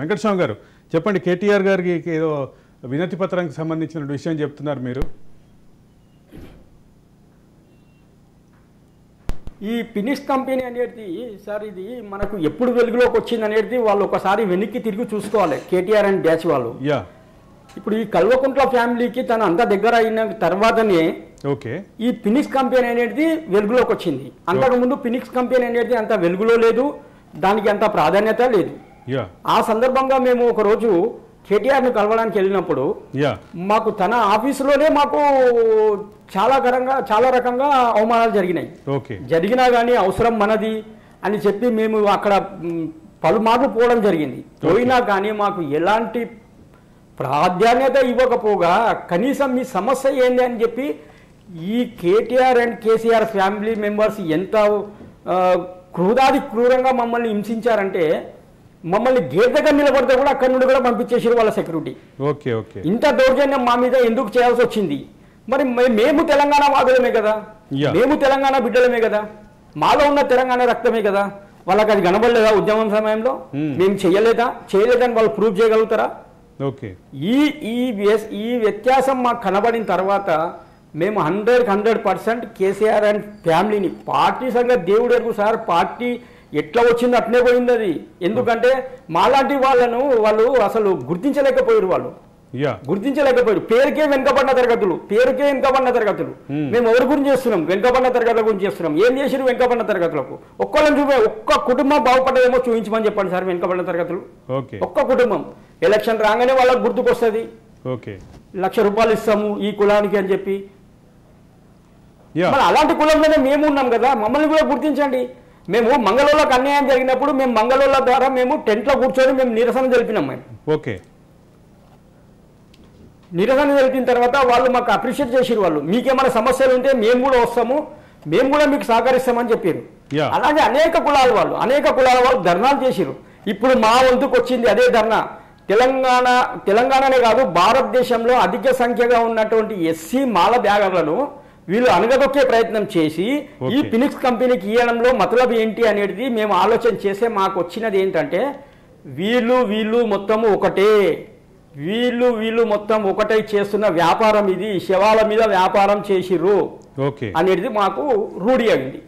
వెంకటస్వామి గారు చెప్పండి, కేటీఆర్ గారికి ఏదో వినతి పత్రానికి సంబంధించిన విషయం చెప్తున్నారు మీరు. ఈ ఫినిష్ కంపెనీ అనేది సార్ ఇది మనకు ఎప్పుడు వెలుగులోకి వచ్చింది అనేది వాళ్ళు ఒకసారి వెనక్కి తిరిగి చూసుకోవాలి. కేటీఆర్ అండ్ డ్యాచ్ వాళ్ళు ఇప్పుడు ఈ కల్వకుంట్ల ఫ్యామిలీకి తను అంత దగ్గర అయిన తర్వాతనే ఓకే ఈ ఫినిక్స్ కంపెనీ అనేది వెలుగులోకి వచ్చింది. అంతకుముందు ఫినిక్స్ కంపెనీ అనేది అంత వెలుగులో లేదు, దానికి అంత ప్రాధాన్యత లేదు. ఆ సందర్భంగా మేము ఒకరోజు కేటీఆర్ను కలవడానికి వెళ్ళినప్పుడు మాకు తన ఆఫీసులోనే మాకు చాలా రకంగా అవమానాలు జరిగినాయి. జరిగినా కానీ అవసరం మనది అని చెప్పి మేము అక్కడ పలుమార్లు పోవడం జరిగింది. పోయినా కానీ మాకు ఎలాంటి ప్రాధాన్యత ఇవ్వకపోగా కనీసం మీ సమస్య ఏంది అని చెప్పి ఈ KTR and KCR family members ఎంత క్రూరంగా మమ్మల్ని హింసించారంటే మమ్మల్ని గేట్ దగ్గర నిలబడితే కూడా అక్కడి నుండి కూడా పంపించేసారు వాళ్ళ సెక్యూరిటీ. ఇంత దౌర్జన్యం మా మీద ఎందుకు చేయాల్సి వచ్చింది? మరి మేము తెలంగాణ వాదులమే కదా, మేము తెలంగాణ బిడ్డలమే కదా, మాలో ఉన్న తెలంగాణ రక్తమే కదా. వాళ్ళకి అది కనబడలేదా ఉద్యమం సమయంలో? మేము చేయలేదని వాళ్ళు ప్రూవ్ చేయగలుగుతారా? ఈ వ్యత్యాసం మాకు కనబడిన తర్వాత మేము 100% కేసీఆర్ అండ్ ఫ్యామిలీని పార్టీ సంగతి దేవుడు ఎరుగు సార్, పార్టీ ఎట్లా వచ్చిందో అట్నే పోయింది అది. ఎందుకంటే మాలాంటి వాళ్ళు అసలు గుర్తించలేకపోయారు. పేరుకే వెనుకబడిన తరగతులు. మేము ఎవరి గురించి చేస్తున్నాం? వెనుకబడిన తరగతుల గురించి చేస్తున్నాం. ఏం చేసిరు వెనుకబడిన తరగతులకు? ఒక్క కుటుంబం బాగుపడ్డదేమో చూపించమని చెప్పండి సార్. వెనుకబడిన తరగతులు ఒక్క కుటుంబం ఎలక్షన్ రాగానే వాళ్ళకు గుర్తుకొస్తుంది, ₹1,00,000 ఇస్తాము ఈ కులానికి అని చెప్పి. మరి అలాంటి కులంలోనే మేము ఉన్నాం కదా, మమ్మల్ని కూడా గుర్తించండి. మేము మంగళూరులోకి అన్యాయం జరిగినప్పుడు మేము మంగళూరుల ద్వారా మేము టెంట్లో కూర్చొని మేము నిరసన తెలిపినాం. నిరసన తెలిపిన తర్వాత వాళ్ళు మాకు అప్రిషియేట్ చేసిరు. వాళ్ళు మీకేమైనా సమస్యలు ఉంటే మేము కూడా వస్తాము, మేము కూడా మీకు సహకరిస్తామని చెప్పారు. అలాగే అనేక కులాల వాళ్ళు ధర్నాలు చేసిరు. ఇప్పుడు మా వంతుకు వచ్చింది అదే ధర్నా. తెలంగాణనే కాదు, భారతదేశంలో అధిక సంఖ్యగా ఉన్నటువంటి ఎస్సీ మాల బ్యాగర్లను వీళ్ళు అనగదొక్కే ప్రయత్నం చేసి ఈ ఫినిక్స్ కంపెనీకి ఇవ్వడంలో మతలబ్ ఏంటి అనేది మేము ఆలోచన చేసే మాకు వచ్చినది ఏంటంటే వీళ్ళు మొత్తం ఒకటే చేస్తున్న వ్యాపారం ఇది, శవాల మీద వ్యాపారం చేసిర్రు అనేది మాకు రూఢి అయింది.